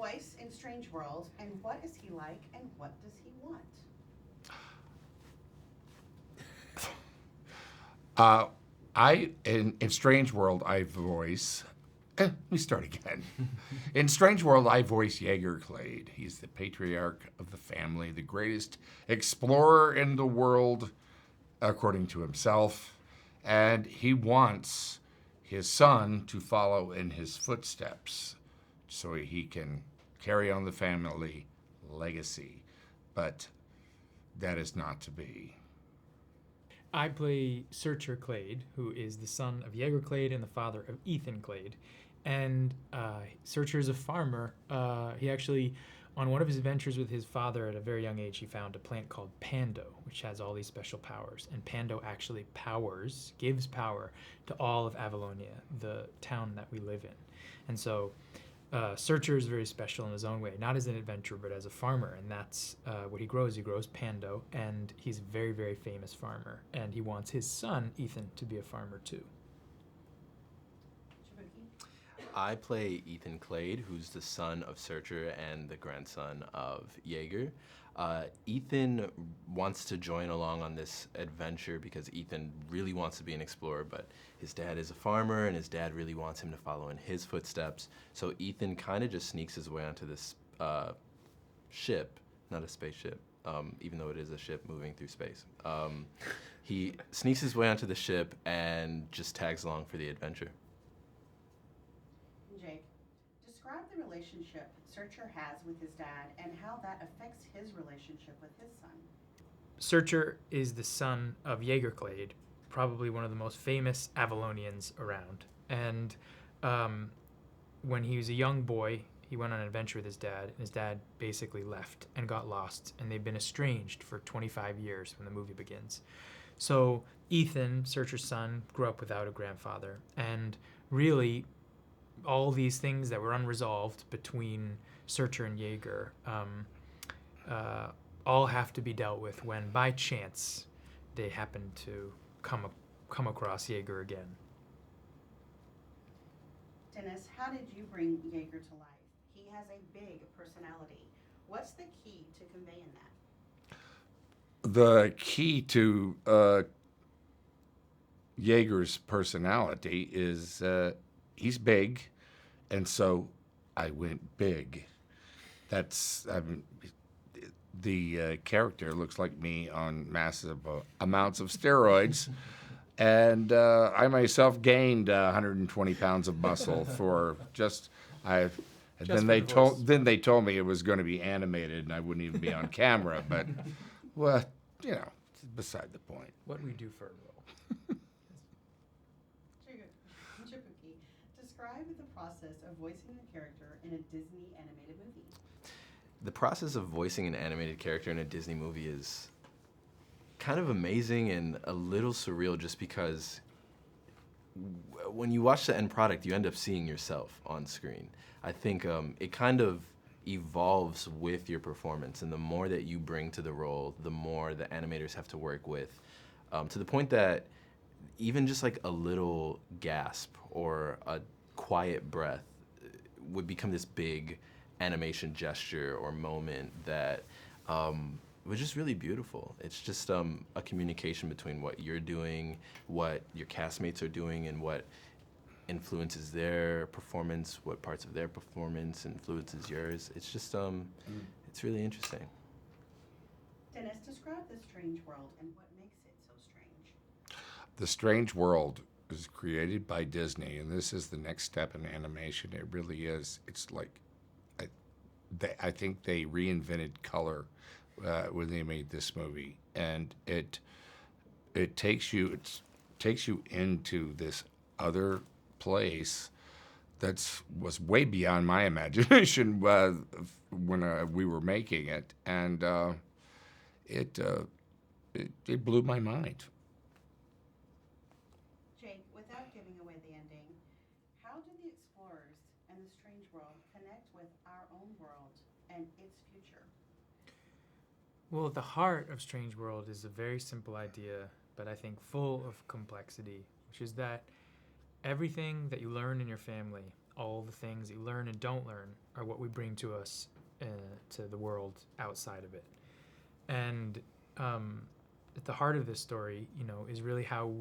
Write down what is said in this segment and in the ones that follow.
voice in Strange World, and what is he like, and what does he want? In Strange World, I voice. Let me start again. In Strange World, I voice Jake Clade. He's the patriarch of the family, the greatest explorer in the world, according to himself, and he wants his son to follow in his footsteps so he can carry on the family legacy. But that is not to be. I play Searcher Clade, who is the son of Jake Clade and the father of Ethan Clade. And Searcher is a farmer. He actually, on one of his adventures with his father at a very young age, he found a plant called Pando, which has all these special powers. And Pando actually gives power to all of Avalonia, the town that we live in. And so Searcher is very special in his own way, not as an adventurer, but as a farmer. And that's what he grows. He grows Pando, and he's a very, very famous farmer. And he wants his son, Ethan, to be a farmer too. I play Ethan Clade, who's the son of Searcher and the grandson of Jaeger. Ethan wants to join along on this adventure because Ethan really wants to be an explorer, but his dad is a farmer and his dad really wants him to follow in his footsteps. So Ethan kind of just sneaks his way onto this ship, not a spaceship, even though it is a ship moving through space. He sneaks his way onto the ship and just tags along for the adventure. Jake, describe the relationship Searcher has with his dad and how that affects his relationship with his son. Searcher is the son of Jake Clade, probably one of the most famous Avalonians around. And when he was a young boy, he went on an adventure with his dad, and his dad basically left and got lost, and they've been estranged for 25 years when the movie begins. So Ethan, Searcher's son, grew up without a grandfather, and really all these things that were unresolved between Searcher and Jaeger all have to be dealt with when, by chance, they happen to come across Jaeger again. Dennis, how did you bring Jaeger to life? He has a big personality. What's the key to conveying that? The key to Jaeger's personality is he's big, and so I went big. That's the character looks like me on massive amounts of steroids, and I myself gained 120 pounds of muscle for just then they told me it was going to be animated and I wouldn't even be on camera, but well, you know, it's beside the point. What we do for a role. Jaboukie, describe the process of voicing a character in a Disney animated movie. The process of voicing an animated character in a Disney movie is kind of amazing and a little surreal just because when you watch the end product, you end up seeing yourself on screen. I think it kind of evolves with your performance, and the more that you bring to the role, the more the animators have to work with, to the point that even just like a little gasp or a quiet breath would become this big animation gesture or moment that was just really beautiful. It's just a communication between what you're doing, what your castmates are doing, and what influences their performance, what parts of their performance influences yours. It's just, it's really interesting. Dennis, describe the Strange World and what makes it so strange. The Strange World is created by Disney, and this is the next step in animation. It really is. It's like, I think they reinvented color when they made this movie, and it takes you into this other place that was way beyond my imagination when we were making it, and it blew my mind. Jake, without giving away the ending, how do the explorers and the Strange World connect with our own world and its future? Well, at the heart of Strange World is a very simple idea, but I think full of complexity, which is that everything that you learn in your family, all the things you learn and don't learn are what we bring to us, to the world outside of it. And at the heart of this story, is really how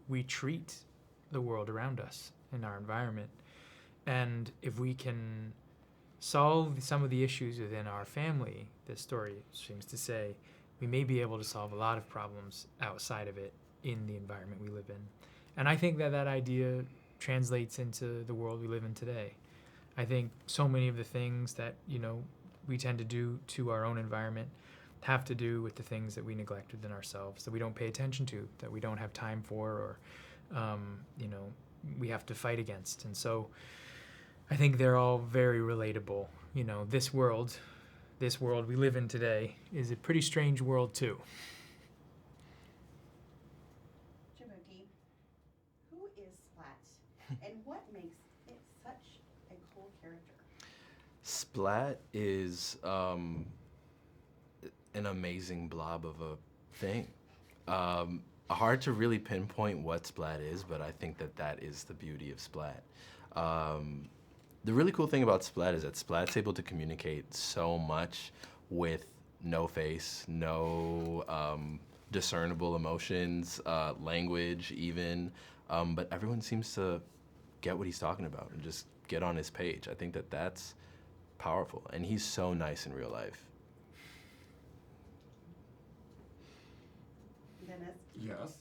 we treat the world around us in our environment. And if we can solve some of the issues within our family, this story seems to say, we may be able to solve a lot of problems outside of it in the environment we live in. And I think that idea translates into the world we live in today. I think so many of the things that, we tend to do to our own environment have to do with the things that we neglect within ourselves, that we don't pay attention to, that we don't have time for, or, we have to fight against. And so I think they're all very relatable. This world we live in today is a pretty strange world too. Jaboukie, who is Splat, and what makes it such a cool character? Splat is an amazing blob of a thing. Hard to really pinpoint what Splat is, but I think that is the beauty of Splat. The really cool thing about Splat is that Splat's able to communicate so much with no face, no discernible emotions, language even, but everyone seems to get what he's talking about and just get on his page. I think that's powerful, and he's so nice in real life. Dennis, Yes.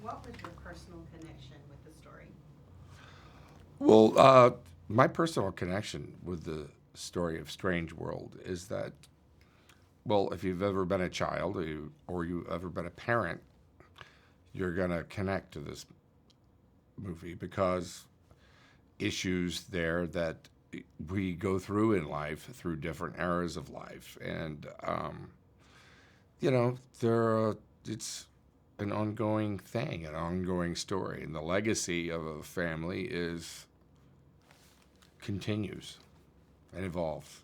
what was your personal connection with the story? Well, my personal connection with the story of Strange World is that, well, if you've ever been a child or you've ever been a parent, you're going to connect to this movie because issues there that we go through in life, through different eras of life. And, it's an ongoing thing, an ongoing story. And the legacy of a family continues and evolves.